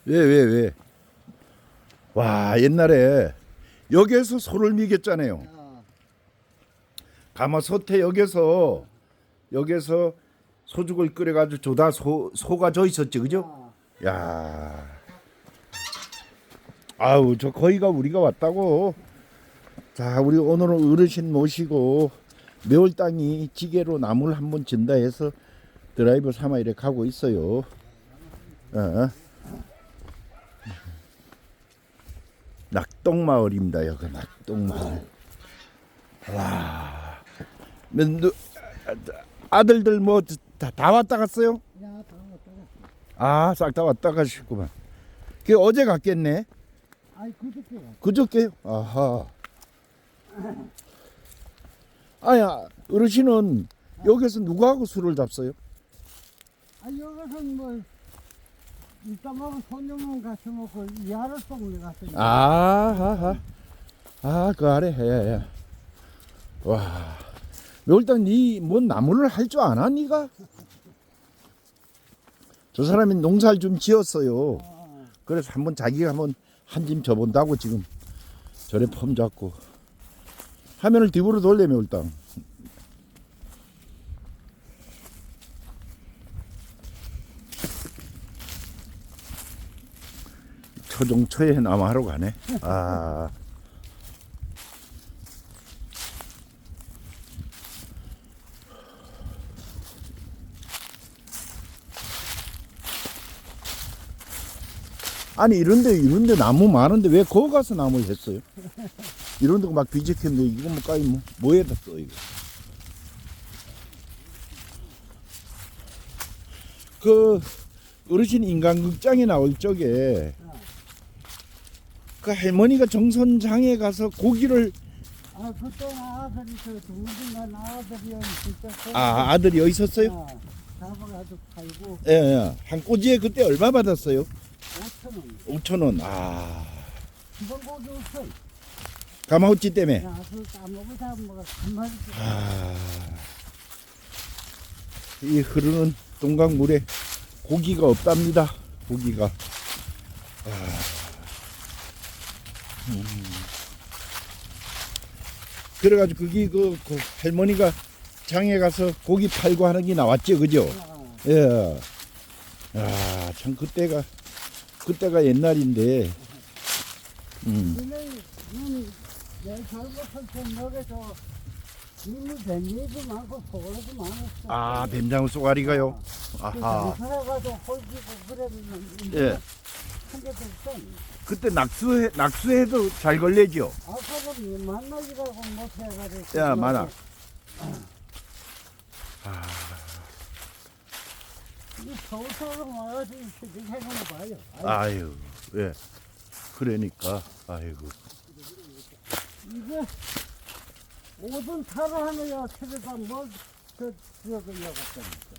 왜? 와, 옛날에 여기에서 소를 미겠잖아요. 가마솥에 여기서 소죽을 끓여가지고 조다 소가 져 있었지, 그죠? 야, 아우 저 거기가 우리가 왔다고. 자, 우리 오늘은 어르신 모시고 매월 땅이 지게로 나무를 한번 진다 해서 드라이브 삼아 이렇게 가고 있어요. 낙동마을입니다. 여기 낙동마을. 와, 아들들 뭐 다 왔다 갔어요? 아, 싹 다 왔다 가시구만. 그 어제 갔겠네. 아니 그저께요? 아하. 아야, 어르신은 여기서 누구하고 술을 잡어요? 여기서는 뭐 이따 먹으면 손님은 같이 먹고 이하를 쏘면 갔어요. 그 아래 해. 와, 일단 니뭔 나무를 할 줄 아나 니가? 저 사람이 농사를 좀 지었어요. 그래서 한번 자기가 한번 한 짐 져본다고 지금 저래 폼 잡고 화면을 뒤로 돌려면 일단 초종초에 남하러 가네. 아니 이런데 나무 많은데 왜 거기 가서 나무를 했어요? 이런 데가 막 비직했는데 이거 뭐 까이 뭐에다 써 이거? 그 어르신 인간극장에 나올 적에 그 할머니가 정선장에 가서 고기를 그때는 아들이 누군가 아들이 진짜 아들이 여기 있었어요? 잡아가지고 팔고 예. 한 꼬지에 그때 얼마 받았어요? 5,000원. 5,000원. 기본 고기 없어. 가마우치 때문에. 그 까먹고 잡아먹어 한 마리. 이 흐르는 동강물에 고기가 없답니다. 고기가. 그래가지고 거기 그 할머니가 장에 가서 고기 팔고 하는 게 나왔죠, 그죠? 예. 참 그때가 옛날인데. 내 젊었을 때 먹에서 이미 뱀이도 많고 소고기도 많았어. 뱀장어 쏘가리가요. 아하. 살아가서 홀기고 그러면 예. 한 개도 없어. 그때 낙수해도 잘 걸리죠. 아까는 만나기라고 못 해가지고. 야, 많아. 이 서울 사람 와가지고 시집 해보는 봐요. 아유, 예. 그러니까, 아이고. 이게 모든 차로 하느냐 집에다 뭐그 지어들려고 했다니까.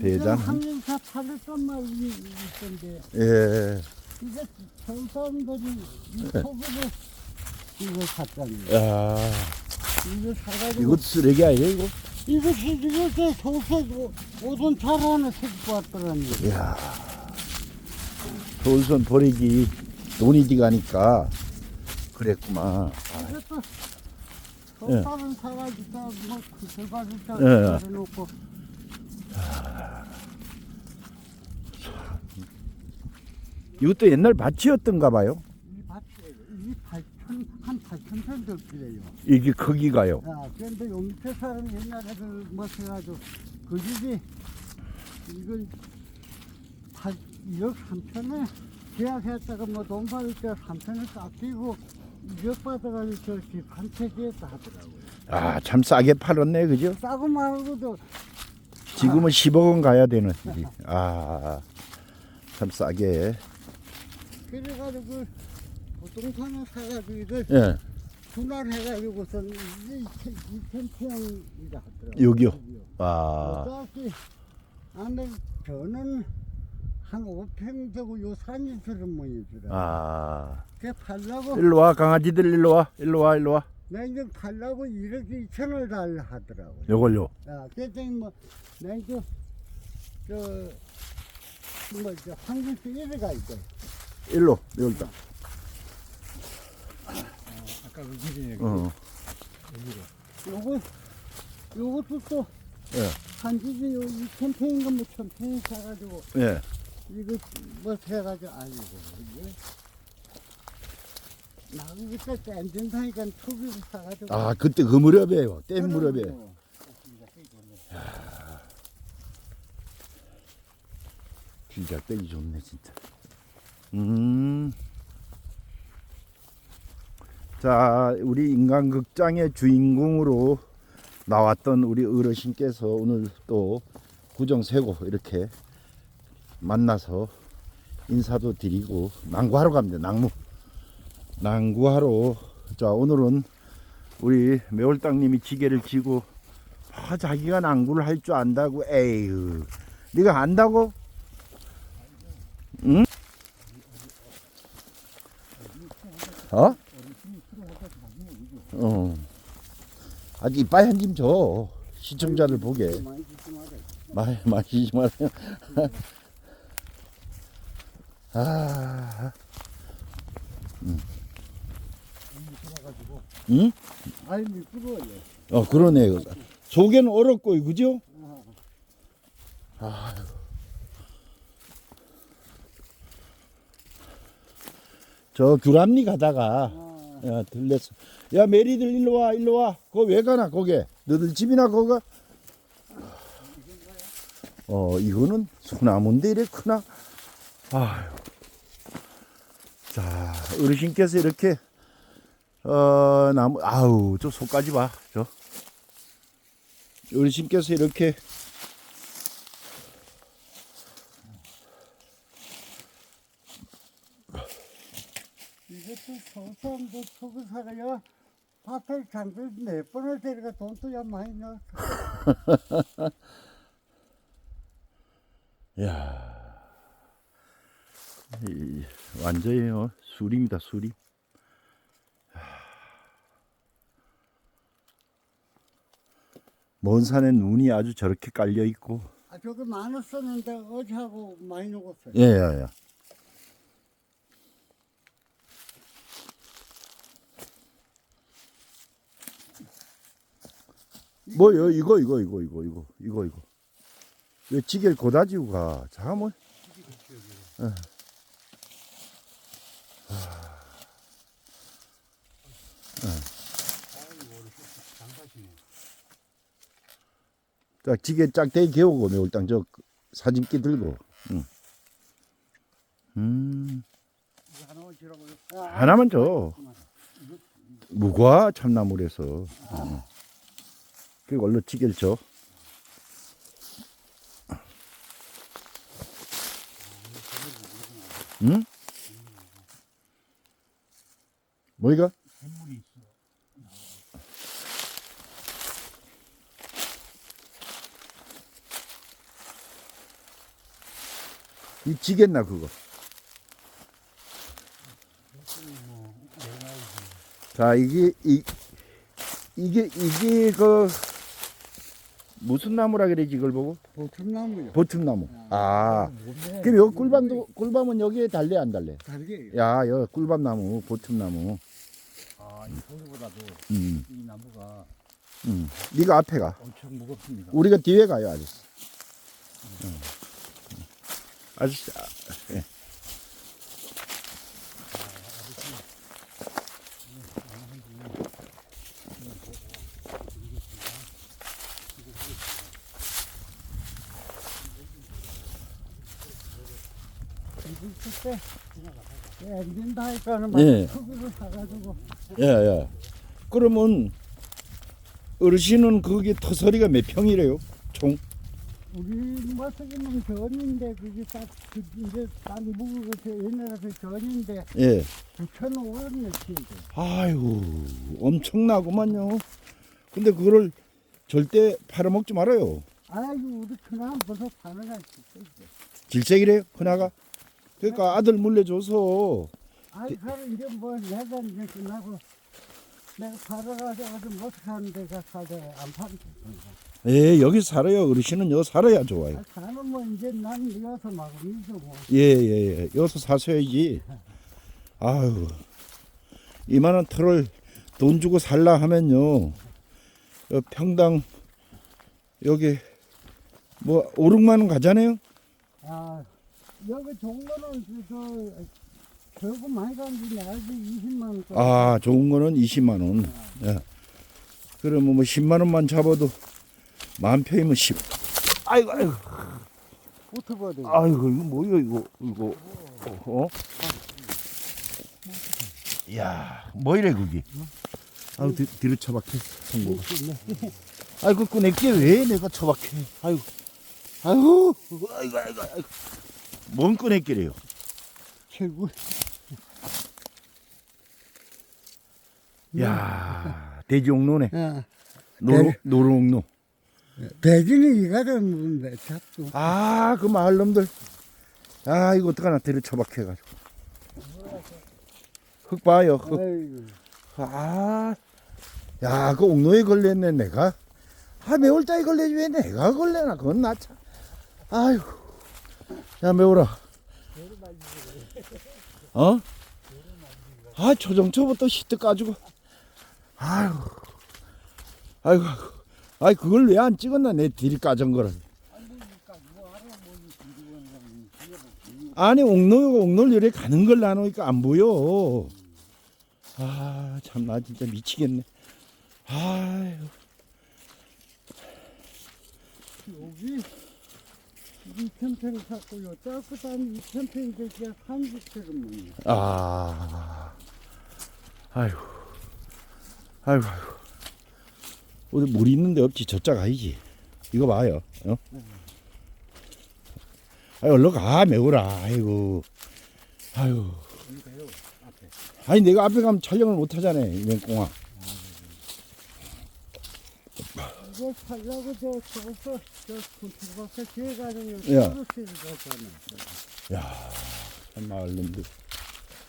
대단. 한림사 800건만 있던데 예. 이게 서울 사람들이 이 속으로 이걸 샀잖아요. 야, 이거 사가지고 이것도 쓰레기 아니에요, 이거? 이것이 이렇게 서울서 모든 차로 하나 세고 왔더라니. 이야. 서울선 버리기 돈이 들어가니까 그랬구만. 이것도 서울 사람 사가지고 뭐 그들가지고 예. 해놓고 이것도 옛날 밭이었던가 봐요. 이 밭이 한 8,000평 될 필요해요. 이게 크기가요. 그런데 요 밑에 사람 옛날에 뭐 해가지고 그 집이 이걸 1억 3천에 계약했다가 뭐 돈 받을 때 3천에 깎이고 2억 받아가지고 저집 한 채 지었다 하더라고요. 참 싸게 팔았네, 그죠? 싸고 말고도 지금은 10억 원 가야 되는 일이. 참 싸게. 그래가지고 그 부동산을 사가지고 이걸 예. 분할해가지고선 2,000평이라 하더라고요. 여기요? 어차피 안에 저는 한 5평 되고 요 산이 저런 모양이더라. 아. 그게 팔라고 일로 와, 강아지들 일로 와. 일로 와, 일로 와. 냉정 팔라고 1억 2천을 달라 하더라고요. 요걸요. 야, 그랬더니 뭐, 냉정, 황금수 1위가 있대. 일로 매울당. 아까 그 길이 어. 요것도 또, 예. 한지지, 이 캠페인가 뭐 캠페인 사가지고, 예. 이거 뭐 해가지고, 아이고, 이게. 나그니까 안 된다니까 투기를 사가지고. 아 그때 그 무렵에요. 땐 무렵에. 그러고. 진짜 빼기 좋네 진짜. 자, 우리 인간극장의 주인공으로 나왔던 우리 어르신께서 오늘 또 구정세고 이렇게 만나서 인사도 드리고 낭구하러 갑니다. 낭구하러. 자, 오늘은 우리 매월당님이 지게를 지고 자기가 낭구를 할 줄 안다고. 에휴, 네가 안다고? 응? 어? 아직 이빨 한 짐 줘. 시청자들 보게. 많이 주지 마라. 마시지 마세요. 아, 응? 아이 미끄러워요. 그러네. 속에는 얼었고, 그죠? 아, 저 규람리 가다가 야, 들렸어. 야, 메리들 일로 와, 일로 와. 그거 왜 가나, 거기? 너들 집이나 거가? 이거는 소나무인데 이래 크나? 아유. 자, 어르신께서 이렇게 나무, 아우, 저 속까지 봐. 저 어르신께서 이렇게 이것도 소소한도 소금사가요. 밭을 장들 4번을 데려가 돈도 야 많이 넣었어. 야, 완전히 술입니다, 술이. 먼 산에 눈이 아주 저렇게 깔려 있고. 아 저거 많았었는데 어제하고 많이 녹았어요. 예, 예, 예. 뭐요? 이거. 왜 지게를 고다지고 가? 자, 뭐. 자, 지게 짝대기 개우고 매울당 저 사진기 들고. 이거 하나만 주라고요. 하나만 줘. 무과 참나물에서. 그리고 얼른 지게를 줘. 응? 뭐이가? 이 지겠나 그거? 자, 이게 그 무슨 나무라 그러지 이걸 보고? 보통나무요. 보틈나무. 아, 그럼 요 꿀밤은 여기에 달래 안 달래? 다르게. 야, 여 꿀밤나무, 보틈나무. 아, 이 고기보다도 음, 이 나무가 네가 앞에 가. 엄청 무겁습니다. 우리가 뒤에 가요, 아저씨. 아저씨. 예. 이거 그때 안 된다 하니까는 예. 막 투기를 사가지고. 예. 그러면 어르신은 거기 터서리가 몇 평이래요? 총? 우리 모습이면 전인데 그게 이제 딴 묵고 옛날에 그 전인데 예. 9,500 몇인데. 아유, 엄청나구만요. 근데 그거를 절대 팔아먹지 말아요. 아이고 우리 큰아들 벌써 파는 거 있어. 질색이래요, 큰아가. 그러니까 아들 물려줘서. 아이 그럼 이제 뭐 내가 이제 끝나고 내가 살아가서 어디 못 사는 데가 사자 안 팔게. 예, 여기 살아요. 어르신은 여기 살아야 좋아요. 아, 사는 뭐 이제 난 여기서 막으면서 뭐. 예, 예, 예. 여기서 사셔야지. 아유, 이만한 털을 돈 주고 살라 하면요. 평당 여기 뭐 5, 6만 원 가잖아요. 아, 여기 좋은 거는 저거 많이 가는데 알지 20만 원. 아, 좋은 거는 20만 원. 예. 그러면 뭐 10만 원만 잡아도 만 평이면 10. 아이고, 아이고. 붙어봐야 돼. 아이고, 이거 뭐야, 이거. 어? 야, 뭐 이래, 그게. 아유, 뒤로 처박혀, 성공. 아이고, 그 내게 왜 내가 처박혀. 아이고, 아이고, 아이고. 뭔 꺼내끼래요? 최고. 야, 돼지옥로네. 야, 노루옥로. 대진이 이가 좀 잡고. 아, 그 마을 놈들. 아, 이거 어떡하나, 뒤로 처박혀가지고. 흙 봐요, 흙. 아이고. 아, 야, 그 옥로에 걸렸네, 내가. 아, 매울따위 걸려지 왜 내가 걸려나? 그건 나 참. 아유. 야, 매울아. 어? 아, 초정초부터 시트 까지고. 아유. 아이고. 아이, 그걸 왜 안 찍었나, 내 뒤를 까진 거를. 아니, 옥로를 이렇게 가는 걸 나누니까 안 보여. 아, 참, 나 진짜 미치겠네. 아유. 여기 2,000평 샀고요. 짧고 단 2,000평 되게 30평은 아, 아이고, 아이고. 어디 물 있는데 없지. 저짝 아니지. 이거 봐요. 어? 아이, 얼른 가, 매우라. 아이고, 아이고. 아니, 내가 앞에 가면 촬영을 못 하잖아, 맹꽁아. 이거 살려고 저거 군투박사 기회가지고 야. 수로시를 갔잖아. 야, 참 마을 놈들.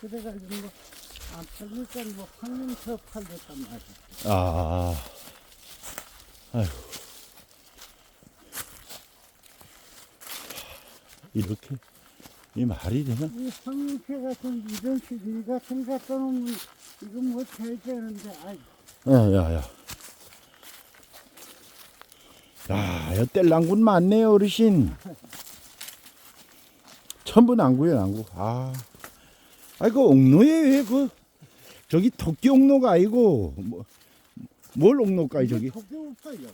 그래가지고 뭐안 팔니까 뭐 황림서 팔렸단 말이야. 아, 아이고. 이렇게, 이 말이 되나? 이 황림서 같은 이런 이 같은 거 갖다 놓으면 이거 뭐 해야 되는데 아이 야. 야, 여 뗄랑군 많네요, 어르신. 전부 난구예요, 난구. 아, 그 옥로에 왜 저기 토끼 옥로가 아니고, 뭘 옥로까지 저기? 토끼 없어 여기.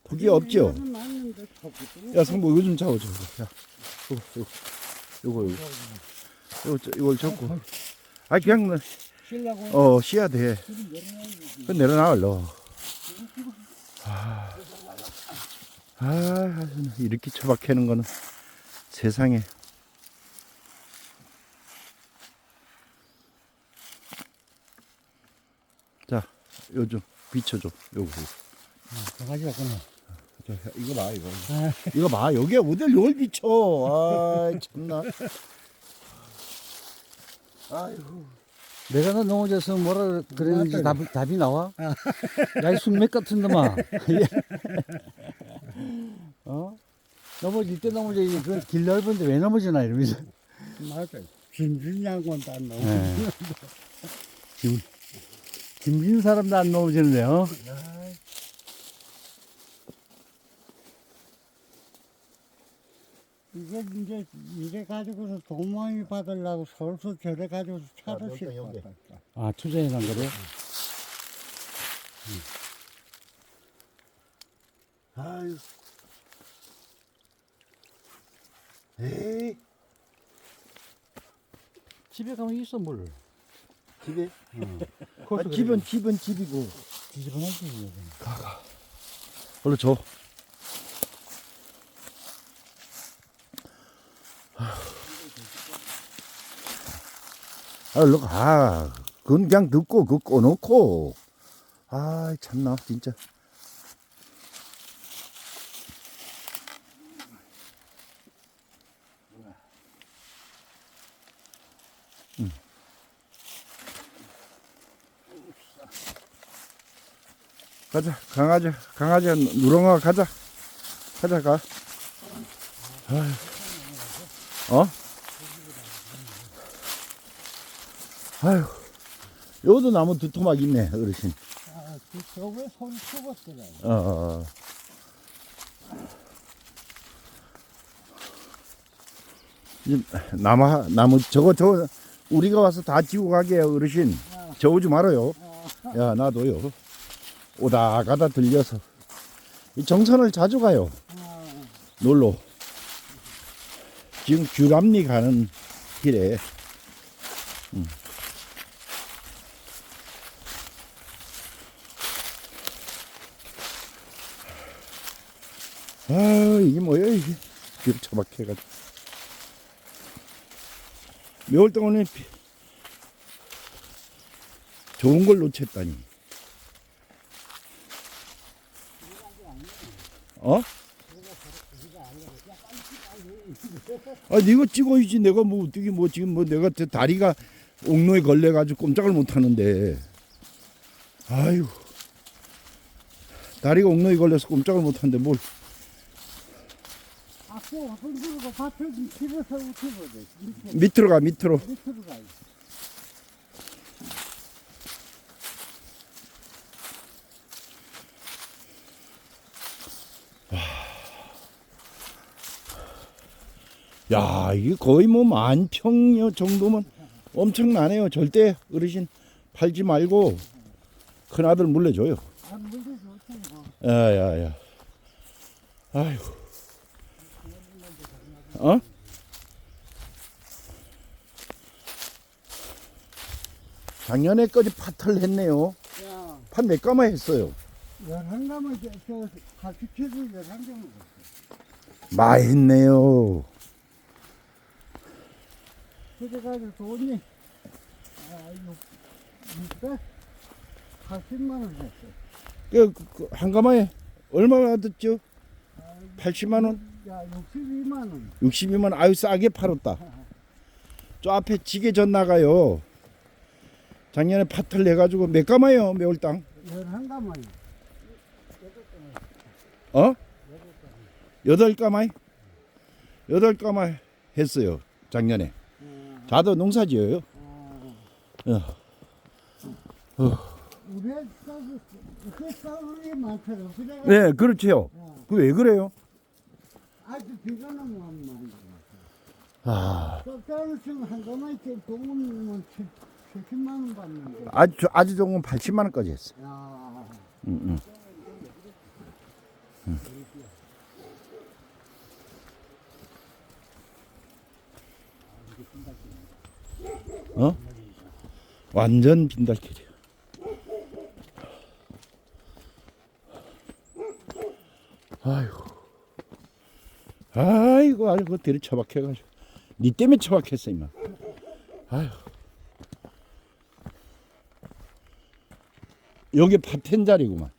토끼 없죠? 맞는데 토끼도 야, 상보 이거 좀 잡아, 저거. 야, 이걸 잡고. 아, 그냥, 쉬려고 쉬어야 돼. 그 내려놔, 얼른. 이렇게 처박히는 거는 세상에. 자, 요즘 비춰줘. 요거. 가지가 끊어. 자, 이거 봐, 이거. 이거 봐, 여기에 어딜 요걸 비춰. 아, 참나. 아이고. 내가 너 넘어져서 뭐라 그랬는지 답이 나와? 야, 이 숙맥 같은 놈아. 어? 넘어질 때 넘어져야지. 그건 길 넓은데 왜 넘어지나 이러면서. 맞아. 김준양권도 안 나오고. 예. 김진 사람도 안 넘어지는데, 어? 이게 이제 이래 가지고서 도망이 받으려고 서울서 저래 가지고서 차를 싣고 왔다. 아, 투자해 난 거래? 아유. 에이. 집에 가면 있어, 물. 집에? 거기서 집은 집이고. 뒤집어놨지. 얼른 줘. 얼른 가. 그건 그냥 듣고 그거 꺼놓고. 아, 참나 진짜. 가자. 강아지 누렁아 가자. 가. 아휴. 어? 아휴. 여기도 나무 두 토막 있네, 어르신. 그 저거에 손 쳐봤더라. 나무 저거 우리가 와서 다 지고 가게요, 어르신. 저 오지 말아요. 야, 놔둬요. 오다 가다 들려서. 이 정선을 자주 가요. 놀러. 지금 규람리 가는 길에. 아, 이게 뭐야, 이게. 뒤로 처박혀가지고. 매월 동안에 좋은 걸 놓쳤다니. 어? 아, 네가 찍어야지. 내가 뭐 어떻게 뭐 지금 뭐 내가 다리가 옥로에 걸려가지고 꼼짝을 못 하는데. 아유, 다리가 옥로에 걸려서 꼼짝을 못 하는데 뭘? 앞에 흔들고 밭을 집에서 웃어보자. 밑으로 가, 밑으로. 밑으로 가야지. 야, 이게 거의 뭐 10,000평 정도면 엄청나네요. 절대 어르신 팔지 말고 큰 아들 물려줘요. 아, 물도 좋잖아. 야야야. 아휴. 어? 작년에까지 팥을 했네요. 야, 팥 몇 가마 했어요. 11가마 저 가르쳐도 11가마. 많이 했네요. 그래가지고 돈이 680만 원 했어. 한 가마에 얼마나 듣죠? 80만 원? 야, 62만 원. 62만 원. 아유, 싸게 팔았다. 저 앞에 지게 전 나가요. 작년에 팥을 내가지고 몇 가마요, 매월당? 11가마요. 어? 8가마이? 8가마 했어요, 작년에. 자도 농사 지어요. 우리 싸우는 게 많더라. 그래가 네, 그렇죠. 그 왜 그래요? 아주 비가 너무 안 많이 아, 쌀쌀은 지금 한 가마에 돈은 70만 원 받는데. 아주 좋은 건 80만 원까지 했어. 야, 어? 완전 빈달길이야. 아이고, 아이고, 대리 처박혀가지고. 니 때문에 처박혔어, 임마. 아휴. 여기 밭한 자리구만.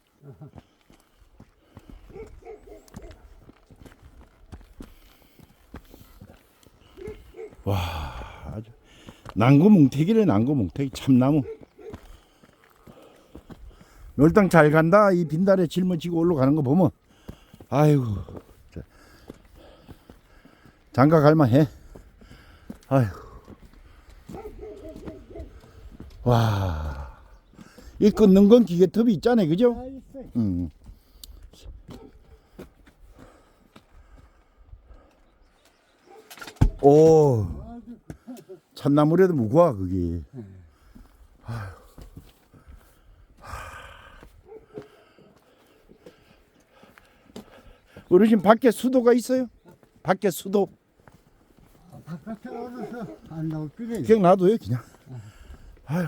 와, 아주. 난구뭉태기래, 난구뭉태기. 참나무. 멸당 잘 간다. 이 빈달에 짊어지고 올라가는 거 보면. 아이고. 장가 갈만해. 아이고. 와. 이 끊는 건 기계톱이 있잖아요. 그죠? 다 있어. 오. 참나무래도 무거워, 그게. 아휴. 어르신 밖에 수도가 있어요? 밖에 수도. 바깥에 얼어서 안 나올 줄에. 그냥 놔둬요, 그냥. 아유.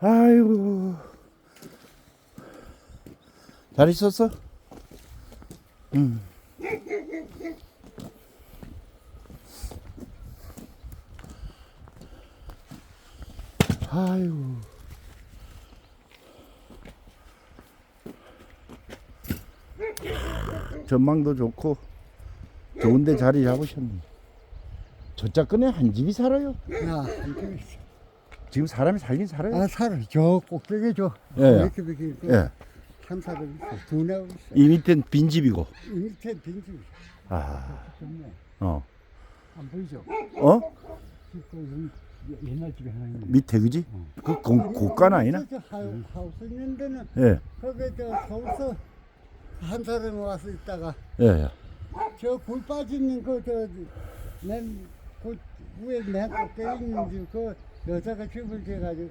아이고. 잘 있었어? 응. 아이고. 전망도 좋고 좋은데 자리 잡으셨네. 저짝 끈에 한 집이 살아요. 야, 안 되겠어. 지금 사람이 살긴 살아요. 아, 살아. 저 꼭대기 저. 예, 예. 이렇게 이렇게 예. 한 사람 있어. 두 나고 있어. 이 밑엔 빈집이고. 이 밑에 빈집. 아, 좋네. 어. 안 보이죠? 어? 그 옛날 집에 하나 있네. 밑에 그지? 그 고가 아니나? 저 하우스 있는 데는 예, 거기 저 하우스 한 사람 와서 있다가 예, 예. 저 굴 빠지는 그저맨그 위에 맨 꼭대기 있는 집 그 여자가 집을 지어가지고